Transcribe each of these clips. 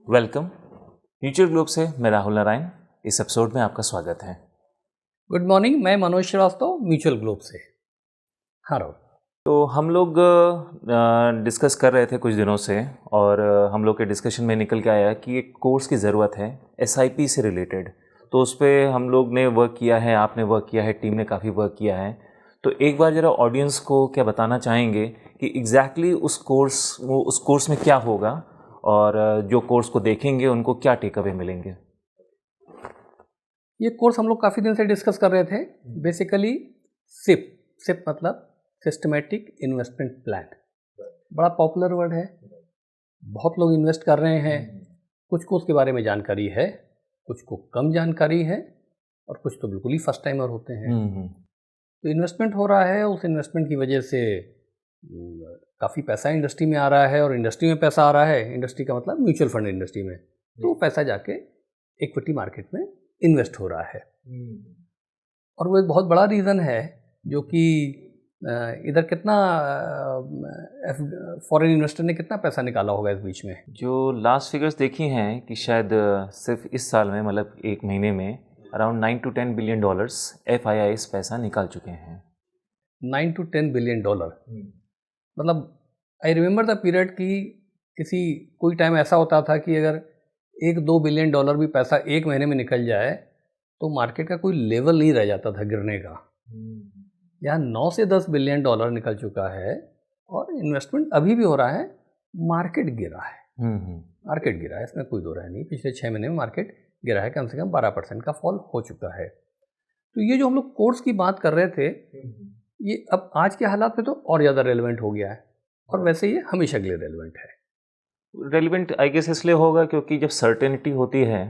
Welcome. Mutual globe से मैं राहुल नारायण। इस एपिसोड में आपका स्वागत है। गुड मॉर्निंग, मैं मनोज श्रीवास्तव म्यूचुअल ग्लोब से। हाँ राहुल। तो हम लोग डिस्कस कर रहे थे कुछ दिनों से और हम लोग के डिस्कशन में निकल के आया कि एक कोर्स की ज़रूरत है एसआईपी से रिलेटेड। तो उस पर हम लोग ने वर्क किया है, आपने वर्क किया है, टीम ने काफ़ी वर्क किया है। तो एक बार ज़रा ऑडियंस को क्या बताना चाहेंगे कि एग्जैक्टली उस कोर्स में क्या होगा और जो कोर्स को देखेंगे उनको क्या टेक अवे मिलेंगे। ये कोर्स हम लोग काफ़ी दिन से डिस्कस कर रहे थे। बेसिकली सिप मतलब सिस्टमेटिक इन्वेस्टमेंट प्लान, बड़ा पॉपुलर वर्ड है, बहुत लोग इन्वेस्ट कर रहे हैं। कुछ को उसके बारे में जानकारी है, कुछ को कम जानकारी है और कुछ तो बिल्कुल ही फर्स्ट टाइमर होते हैं। तो इन्वेस्टमेंट हो रहा है, उस इन्वेस्टमेंट की वजह से काफ़ी पैसा इंडस्ट्री में आ रहा है और इंडस्ट्री में पैसा आ रहा है, इंडस्ट्री का मतलब म्यूचुअल फंड इंडस्ट्री में, तो पैसा जाके इक्विटी मार्केट में इन्वेस्ट हो रहा है। और वो एक बहुत बड़ा रीज़न है जो कि इधर कितना फॉरेन इन्वेस्टर ने कितना पैसा निकाला होगा इस बीच में। जो लास्ट फिगर्स देखी हैं कि शायद सिर्फ इस साल में मतलब एक महीने में around 9 to 10 billion dollars FIIs पैसा निकाल चुके हैं। 9 to 10 बिलियन डॉलर मतलब आई रिमेंबर द पीरियड कि कोई टाइम ऐसा होता था कि अगर 1-2 बिलियन डॉलर भी पैसा एक महीने में निकल जाए तो मार्केट का कोई लेवल नहीं रह जाता था गिरने का। यहाँ 9 से 10 बिलियन डॉलर निकल चुका है और इन्वेस्टमेंट अभी भी हो रहा है। मार्केट गिरा है, मार्केट गिरा है, इसमें कोई दो राय नहीं। पिछले 6 महीने में मार्केट गिरा है, कम से कम 12% का फॉल हो चुका है। तो ये जो हम लोग कोर्स की बात कर रहे थे, ये अब आज के हालात में तो और ज़्यादा रेलेवेंट हो गया है और वैसे ये हमेशा के लिए रेलेवेंट है। रेलिवेंट आई गेस इसलिए होगा क्योंकि जब सर्टेनिटी होती है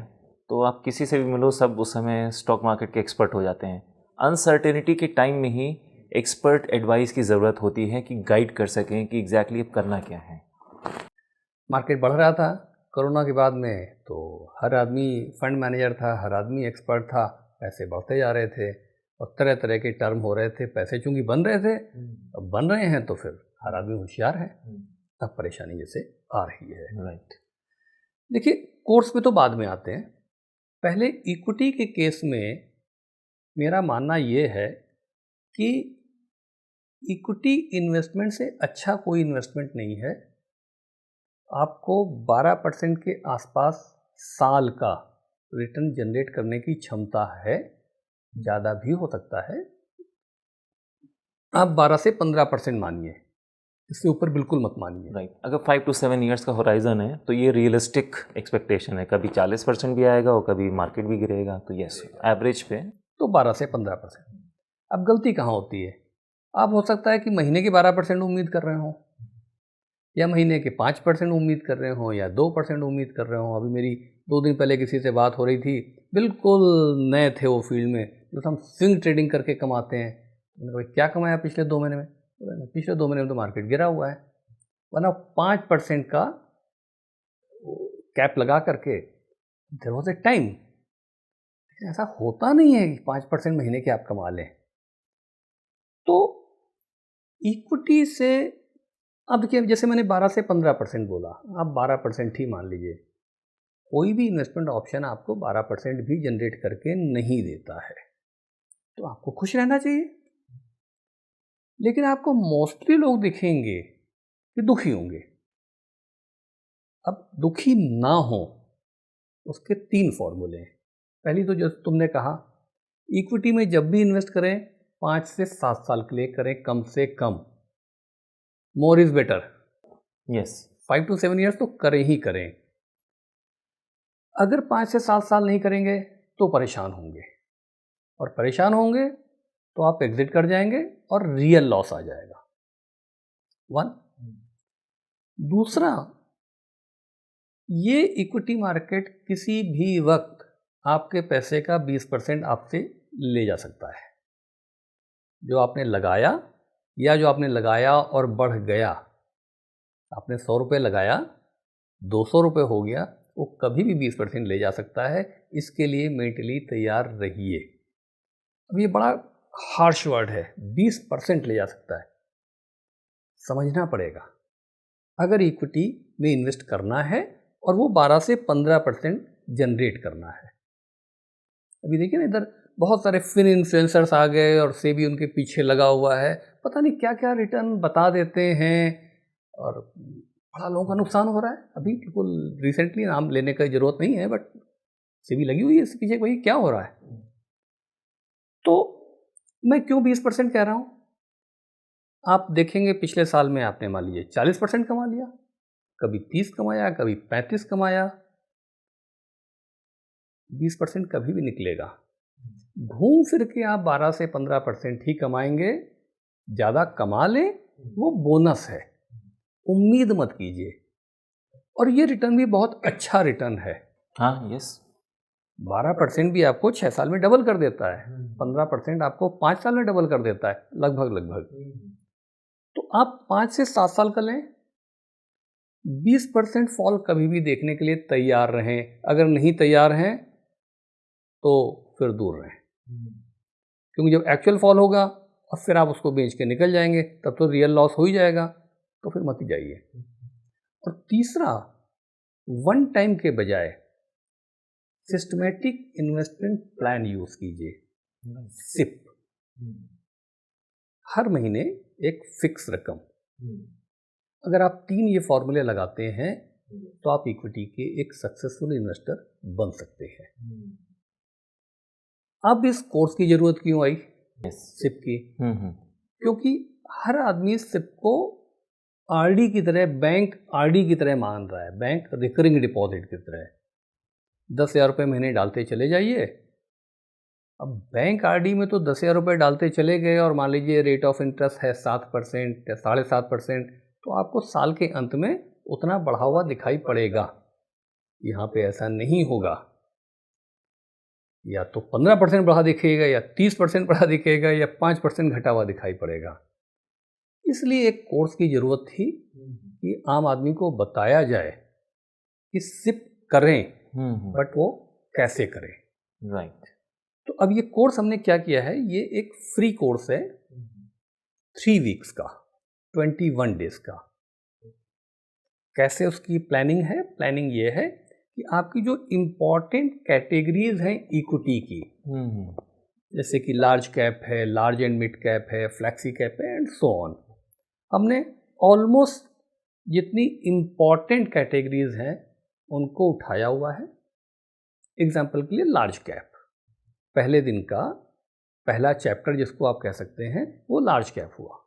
तो आप किसी से भी मिलो, सब उस समय स्टॉक मार्केट के एक्सपर्ट हो जाते हैं। अनसर्टेनिटी के टाइम में ही एक्सपर्ट एडवाइस की ज़रूरत होती है कि गाइड कर सकें कि एग्जैक्टली अब करना क्या है। मार्केट बढ़ रहा था कोरोना के बाद में, तो हर आदमी फंड मैनेजर था, हर आदमी एक्सपर्ट था, पैसे बढ़ते जा रहे थे और तरह तरह के टर्म हो रहे थे। पैसे चूंकि बन रहे थे, अब बन रहे हैं तो फिर हर आदमी होशियार है, अब परेशानी जैसे आ रही है। राइट। देखिए, कोर्स में तो बाद में आते हैं। पहले इक्विटी के केस में मेरा मानना ये है कि इक्विटी इन्वेस्टमेंट से अच्छा कोई इन्वेस्टमेंट नहीं है। आपको 12% के आसपास साल का रिटर्न जनरेट करने की क्षमता है, ज़्यादा भी हो सकता है। आप 12 से 15% मानिए, इससे ऊपर बिल्कुल मत मानिए। राइट। अगर 5 to 7 ईयर्स का होराइजन है तो ये रियलिस्टिक एक्सपेक्टेशन है। कभी 40% भी आएगा और कभी मार्केट भी गिरेगा, तो यस एवरेज पे तो 12 से 15%। अब गलती कहाँ होती है? आप हो सकता है कि महीने के 12% उम्मीद कर रहे हो, या महीने के 5% उम्मीद कर रहे हो, या 2% उम्मीद कर रहे हो। अभी मेरी 2 दिन पहले किसी से बात हो रही थी, बिल्कुल नए थे वो फील्ड में, जो हम स्विंग ट्रेडिंग करके कमाते हैं। मैंने कहा क्या कमाया पिछले 2 महीने में? पिछले 2 महीने में तो मार्केट गिरा हुआ है, वरना 5% का कैप लगा करके देयर वॉज ए टाइम। ऐसा होता नहीं है कि 5% महीने के आप कमा लें। तो इक्विटी से अब देखिए, जैसे मैंने 12 से 15% बोला, आप 12% ही मान लीजिए। कोई भी इन्वेस्टमेंट ऑप्शन आपको 12% भी जनरेट करके नहीं देता है, तो आपको खुश रहना चाहिए। लेकिन आपको मोस्टली लोग दिखेंगे कि दुखी होंगे। अब दुखी ना हो उसके 3 फॉर्मूले हैं। पहली तो जो तुमने कहा, इक्विटी में जब भी इन्वेस्ट करें 5 से 7 साल के लिए करें, कम से कम। More is better. Yes. 5 to 7 years तो करें ही करें। अगर 5 से 7 साल नहीं करेंगे तो परेशान होंगे, और परेशान होंगे तो आप एग्जिट कर जाएंगे और रियल लॉस आ जाएगा। 1। दूसरा, ये इक्विटी मार्केट किसी भी वक्त आपके पैसे का 20% आपसे ले जा सकता है। जो आपने लगाया, या जो आपने लगाया और बढ़ गया, आपने 100 रुपये लगाया, 200 रुपये हो गया, वो कभी भी 20% ले जा सकता है। इसके लिए मेंटली तैयार रहिए। अब ये बड़ा हार्श वर्ड है, 20% ले जा सकता है, समझना पड़ेगा। अगर इक्विटी में इन्वेस्ट करना है और वो 12 से 15% जनरेट करना है। अभी देखिए ना, इधर बहुत सारे फिन इन्फ्लुएंसर्स आ गए और सेबी उनके पीछे लगा हुआ है, पता नहीं क्या क्या रिटर्न बता देते हैं और बड़ा लोगों का नुकसान हो रहा है। अभी बिल्कुल रिसेंटली, नाम लेने की जरूरत नहीं है, बट सेबी लगी हुई है इसके पीछे, भाई क्या हो रहा है। तो मैं क्यों 20% कह रहा हूँ? आप देखेंगे पिछले साल में आपने मान लीजिए 40% कमा लिया, कभी 30 कमाया, कभी 35 कमाया। 20% कभी भी निकलेगा, घूम फिर के आप 12 से 15% ही कमाएंगे। ज़्यादा कमा लें वो बोनस है, उम्मीद मत कीजिए। और ये रिटर्न भी बहुत अच्छा रिटर्न है। हाँ, यस। 12% भी आपको 6 साल में डबल कर देता है, 15% आपको 5 साल में डबल कर देता है, लगभग। तो आप 5 से 7 साल का लें। 20% फॉल कभी भी देखने के लिए तैयार रहें। अगर नहीं तैयार हैं तो फिर दूर रहें, क्योंकि जब एक्चुअल फॉल होगा और फिर आप उसको बेच के निकल जाएंगे, तब तो रियल लॉस हो ही जाएगा, तो फिर मत ही जाइए। और तीसरा, वन टाइम के बजाय सिस्टमेटिक इन्वेस्टमेंट प्लान यूज कीजिए, सिप। हर महीने एक फिक्स रकम। अगर आप 3 ये फॉर्मूले लगाते हैं तो आप इक्विटी के एक सक्सेसफुल इन्वेस्टर बन सकते हैं। अब इस कोर्स की जरूरत क्यों आई? सिप की। क्योंकि हर आदमी सिप को आरडी की तरह, बैंक आरडी की तरह मान रहा है, बैंक रिकरिंग डिपॉजिट की तरह। 10,000 रुपये महीने डालते चले जाइए। अब बैंक आरडी में तो 10,000 रुपये डालते चले गए और मान लीजिए रेट ऑफ इंटरेस्ट है 7% या 7.5%, तो आपको साल के अंत में उतना बढ़ा हुआ दिखाई पड़ेगा। यहाँ पे ऐसा नहीं होगा, या तो 15% बढ़ा दिखेगा, या 30% बढ़ा दिखेगा, या 5% घटा हुआ दिखाई पड़ेगा। इसलिए एक कोर्स की जरूरत थी कि आम आदमी को बताया जाए कि सिप करें, बट वो कैसे करें। राइट। तो अब ये कोर्स हमने क्या किया है, ये एक फ्री कोर्स है 3 वीक्स का, 21 डेज का। कैसे उसकी प्लानिंग है? प्लानिंग ये है कि आपकी जो इम्पॉर्टेंट कैटेगरीज हैं इक्विटी की, जैसे कि लार्ज कैप है, लार्ज एंड मिड कैप है, फ्लैक्सी कैप है, एंड सो ऑन, हमने ऑलमोस्ट जितनी इम्पॉर्टेंट कैटेगरीज हैं उनको उठाया हुआ है। एग्जाम्पल के लिए लार्ज कैप, पहले दिन का पहला चैप्टर जिसको आप कह सकते हैं वो लार्ज कैप हुआ।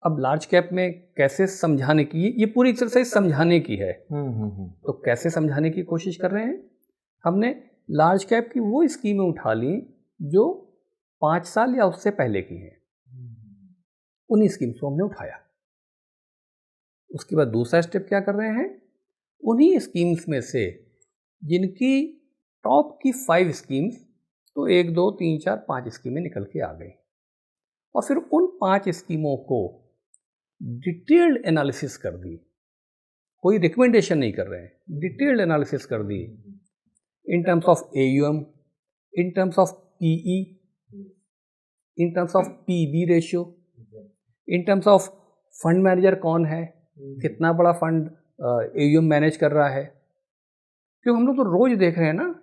अब लार्ज कैप में कैसे समझाने की, ये पूरी एक्सरसाइज समझाने की है। तो कैसे समझाने की कोशिश कर रहे हैं? हमने लार्ज कैप की वो स्कीमें उठा ली जो 5 साल या उससे पहले की हैं, उन्हीं स्कीम्स को हमने उठाया। उसके बाद दूसरा स्टेप क्या कर रहे हैं, उन्हीं स्कीम्स में से जिनकी टॉप की 5 स्कीम्स, तो 1, 2, 3, 4, 5 स्कीमें निकल के आ गई, और फिर उन 5 स्कीमों को डिटेल्ड एनालिसिस कर दी। कोई रिकमेंडेशन नहीं कर रहे हैं, डिटेल्ड एनालिसिस कर दी in terms of AUM, in terms of PE, in terms of PB ratio, in terms of fund manager कौन है, कितना बड़ा फंड AUM मैनेज कर रहा है। क्योंकि हम लोग तो रोज देख रहे हैं ना,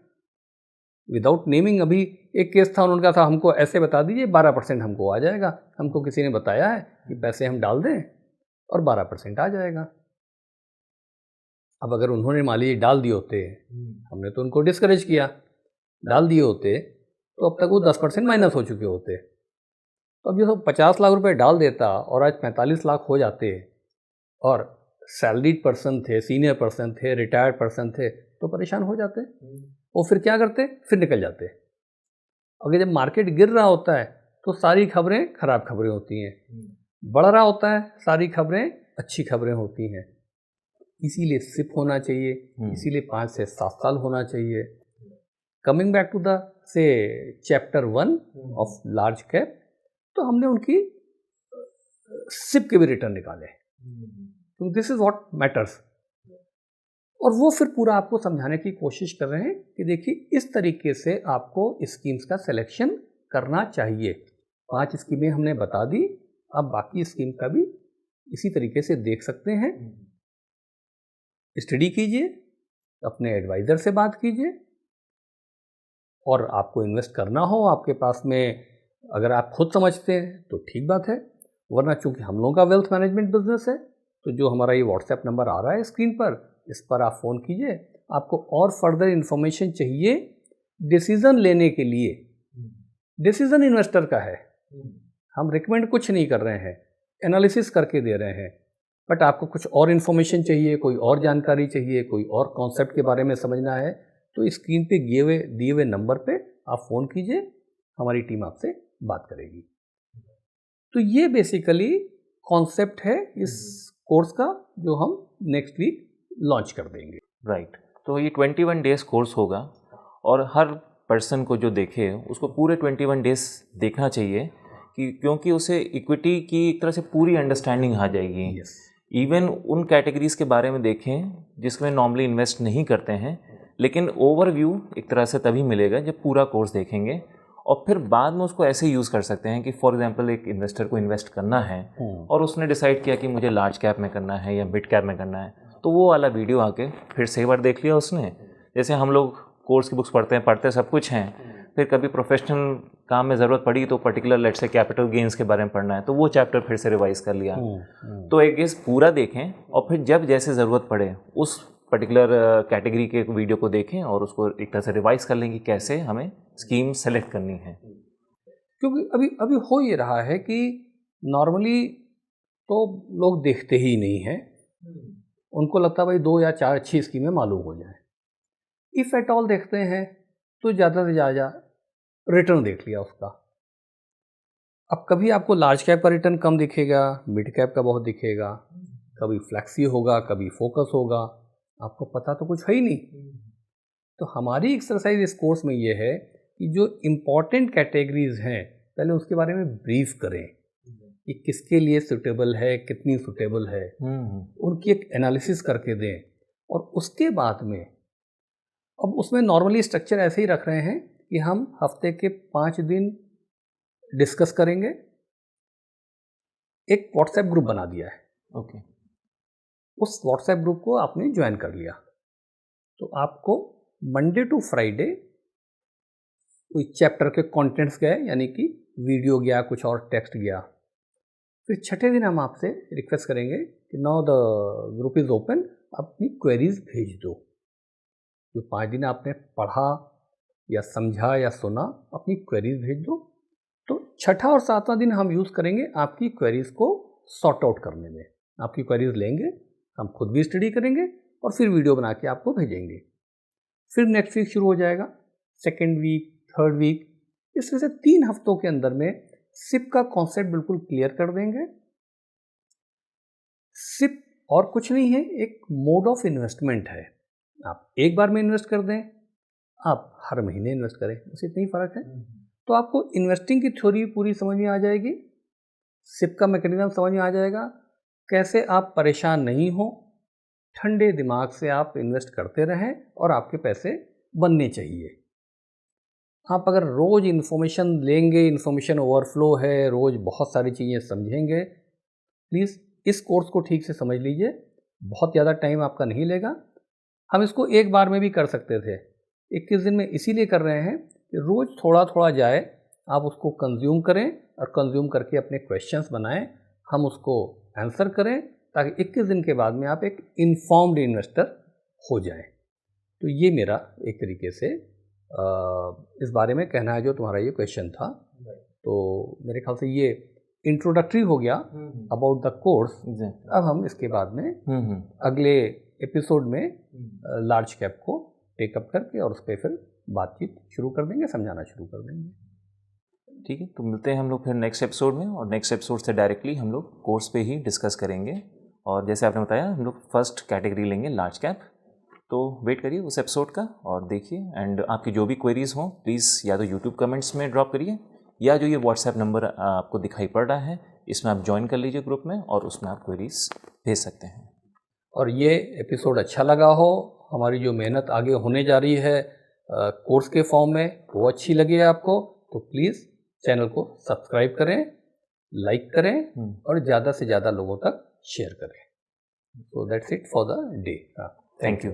विदाउट नेमिंग। अभी एक केस था, उनका था हमको ऐसे बता दीजिए 12% हमको आ जाएगा। हमको किसी ने बताया है कि पैसे हम डाल दें और 12% आ जाएगा। अब अगर उन्होंने मान लीजिए डाल दिए होते, हमने तो उनको डिस्करेज किया, डाल दिए होते तो अब तक वो 10% माइनस हो चुके होते। तो अब ये सब 50 लाख रुपए डाल देता और आज 45 लाख हो जाते, और सैलरीड पर्सन थे, सीनियर पर्सन थे, रिटायर्ड पर्सन थे, तो परेशान हो जाते। वो फिर क्या करते, फिर निकल जाते। अगर जब मार्केट गिर रहा होता है तो सारी खबरें खराब खबरें होती हैं, बढ़ रहा होता है सारी खबरें अच्छी खबरें होती हैं। इसीलिए सिप होना चाहिए, इसीलिए 5 से 7 साल होना चाहिए। कमिंग बैक टू द से चैप्टर 1 ऑफ लार्ज कैप, तो हमने उनकी सिप के भी रिटर्न निकाले, तो दिस इज व्हाट मैटर्स। और वो फिर पूरा आपको समझाने की कोशिश कर रहे हैं कि देखिए इस तरीके से आपको स्कीम्स का सिलेक्शन करना चाहिए। 5 स्कीमें हमने बता दी, अब बाकी स्कीम का भी इसी तरीके से देख सकते हैं। स्टडी कीजिए, अपने एडवाइज़र से बात कीजिए, और आपको इन्वेस्ट करना हो आपके पास में अगर आप खुद समझते हैं तो ठीक बात है, वरना चूंकि हम लोगों का वेल्थ मैनेजमेंट बिजनेस है तो जो हमारा ये व्हाट्सएप नंबर आ रहा है स्क्रीन पर, इस पर आप फ़ोन कीजिए। आपको और फर्दर इन्फॉर्मेशन चाहिए डिसीज़न लेने के लिए, डिसीज़न इन्वेस्टर का है, हम रिकमेंड कुछ नहीं कर रहे हैं, एनालिसिस करके दे रहे हैं। बट आपको कुछ और इन्फॉर्मेशन चाहिए, कोई और जानकारी चाहिए, कोई और कॉन्सेप्ट के बारे में समझना है, तो स्क्रीन पे दिए हुए नंबर पे आप फ़ोन कीजिए, हमारी टीम आपसे बात करेगी। तो ये बेसिकली कॉन्सेप्ट है इस कोर्स का जो हम नेक्स्ट वीक लॉन्च कर देंगे। राइट, तो ये 21 डेज़ कोर्स होगा और हर पर्सन को जो देखे उसको पूरे 21 डेज़ देखना चाहिए क्योंकि उसे इक्विटी की एक तरह से पूरी अंडरस्टैंडिंग आ जाएगी। Yes. इवन उन कैटेगरीज के बारे में देखें जिसमें नॉर्मली इन्वेस्ट नहीं करते हैं, लेकिन ओवरव्यू एक तरह से तभी मिलेगा जब पूरा कोर्स देखेंगे, और फिर बाद में उसको ऐसे यूज़ कर सकते हैं कि फॉर एग्जांपल एक इन्वेस्टर को इन्वेस्ट करना है और उसने डिसाइड किया कि मुझे लार्ज कैप में करना है या मिड कैप में करना है, तो वो वाला वीडियो आके फिर से एक बार देख लिया उसने। जैसे हम लोग कोर्स की बुक्स पढ़ते सब कुछ हैं, फिर कभी प्रोफेशनल काम में ज़रूरत पड़ी तो particular let's say capital gains के बारे में पढ़ना है तो वो चैप्टर फिर से रिवाइज़ कर लिया। तो एक गेस पूरा देखें और फिर जब जैसे ज़रूरत पड़े उस पर्टिकुलर कैटेगरी के वीडियो को देखें और उसको एक तरह से रिवाइज़ कर लें कि कैसे हमें स्कीम सेलेक्ट करनी है। क्योंकि अभी हो ये रहा है कि नॉर्मली तो लोग देखते ही नहीं हैं, उनको लगता है भाई 2 या 4 अच्छी स्कीमें मालूम हो जाए। इफ़ एट ऑल देखते हैं तो ज़्यादा से ज़्यादा रिटर्न देख लिया उसका। अब कभी आपको लार्ज कैप का रिटर्न कम दिखेगा, मिड कैप का बहुत दिखेगा, कभी फ्लैक्सी होगा, कभी फोकस होगा, आपको पता तो कुछ है ही नहीं। तो हमारी एक्सरसाइज इस कोर्स में ये है कि जो इम्पॉर्टेंट कैटेगरीज हैं पहले उसके बारे में ब्रीफ करें कि किसके लिए सूटेबल है, कितनी सूटेबल है, उनकी एक एनालिसिस करके दें। और उसके बाद में अब उसमें नॉर्मली स्ट्रक्चर ऐसे ही रख रहे हैं कि हम हफ्ते के 5 दिन डिस्कस करेंगे। एक व्हाट्सएप ग्रुप बना दिया है, ओके। उस व्हाट्सएप ग्रुप को आपने ज्वाइन कर लिया तो आपको मंडे टू फ्राइडे कोई चैप्टर के कंटेंट्स गए, यानी कि वीडियो गया, कुछ और टेक्स्ट गया, फिर छठे दिन हम आपसे रिक्वेस्ट करेंगे कि now the group is open, अपनी क्वेरीज भेज दो। जो 5 दिन आपने पढ़ा या समझा या सुना, अपनी क्वेरीज भेज दो। तो छठा और 7वां दिन हम यूज़ करेंगे आपकी क्वेरीज को सॉर्ट आउट करने में। आपकी क्वेरीज लेंगे, हम खुद भी स्टडी करेंगे और फिर वीडियो बना के आपको भेजेंगे। फिर नेक्स्ट वीक शुरू हो जाएगा, सेकेंड वीक, थर्ड वीक, इस तरह से 3 हफ्तों के अंदर में सिप का कॉन्सेप्ट बिल्कुल क्लियर कर देंगे। सिप और कुछ नहीं है, एक मोड ऑफ इन्वेस्टमेंट है। आप एक बार में इन्वेस्ट कर दें, आप हर महीने इन्वेस्ट करें, बस इतना ही फ़र्क है। तो आपको इन्वेस्टिंग की थ्योरी पूरी समझ में आ जाएगी, सिप का मैकेनिज्म समझ में आ जाएगा, कैसे आप परेशान नहीं हो, ठंडे दिमाग से आप इन्वेस्ट करते रहें और आपके पैसे बनने चाहिए। आप अगर रोज़ इन्फॉर्मेशन लेंगे, इन्फॉर्मेशन ओवरफ्लो है, रोज़ बहुत सारी चीज़ें समझेंगे, प्लीज़ इस कोर्स को ठीक से समझ लीजिए, बहुत ज़्यादा टाइम आपका नहीं लेगा। हम इसको एक बार में भी कर सकते थे, 21 दिन में इसीलिए कर रहे हैं कि रोज़ थोड़ा थोड़ा जाए, आप उसको कंज्यूम करें और कंज्यूम करके अपने क्वेश्चंस बनाएं, हम उसको आंसर करें, ताकि 21 दिन के बाद में आप एक इन्फॉर्म्ड इन्वेस्टर हो जाएं। तो ये मेरा एक तरीके से इस बारे में कहना है जो तुम्हारा ये क्वेश्चन था। तो मेरे ख्याल से ये इंट्रोडक्टरी हो गया अबाउट द कोर्स। अब हम इसके बाद में अगले एपिसोड में लार्ज कैप को टेकअप करके और उस पर फिर बातचीत शुरू कर देंगे, समझाना शुरू कर देंगे। ठीक है, तो मिलते हैं हम लोग फिर नेक्स्ट एपिसोड में, और नेक्स्ट एपिसोड से डायरेक्टली हम लोग कोर्स पे ही डिस्कस करेंगे। और जैसे आपने बताया हम लोग फर्स्ट कैटेगरी लेंगे लार्ज कैप, तो वेट करिए उस एपिसोड का और देखिए। एंड आपकी जो भी क्वेरीज़ हों प्लीज़ या तो यूट्यूब कमेंट्स में ड्रॉप करिए, या जो ये व्हाट्सएप नंबर आपको दिखाई पड़ रहा है इसमें आप ज्वाइन कर लीजिए ग्रुप में, और उसमें आप क्वेरीज भेज सकते हैं। और ये एपिसोड अच्छा लगा हो, हमारी जो मेहनत आगे होने जा रही है कोर्स के फॉर्म में, वो अच्छी लगी आपको, तो प्लीज़ चैनल को सब्सक्राइब करें, लाइक करें और ज़्यादा से ज़्यादा लोगों तक शेयर करें। So that's it for the day. Thank you.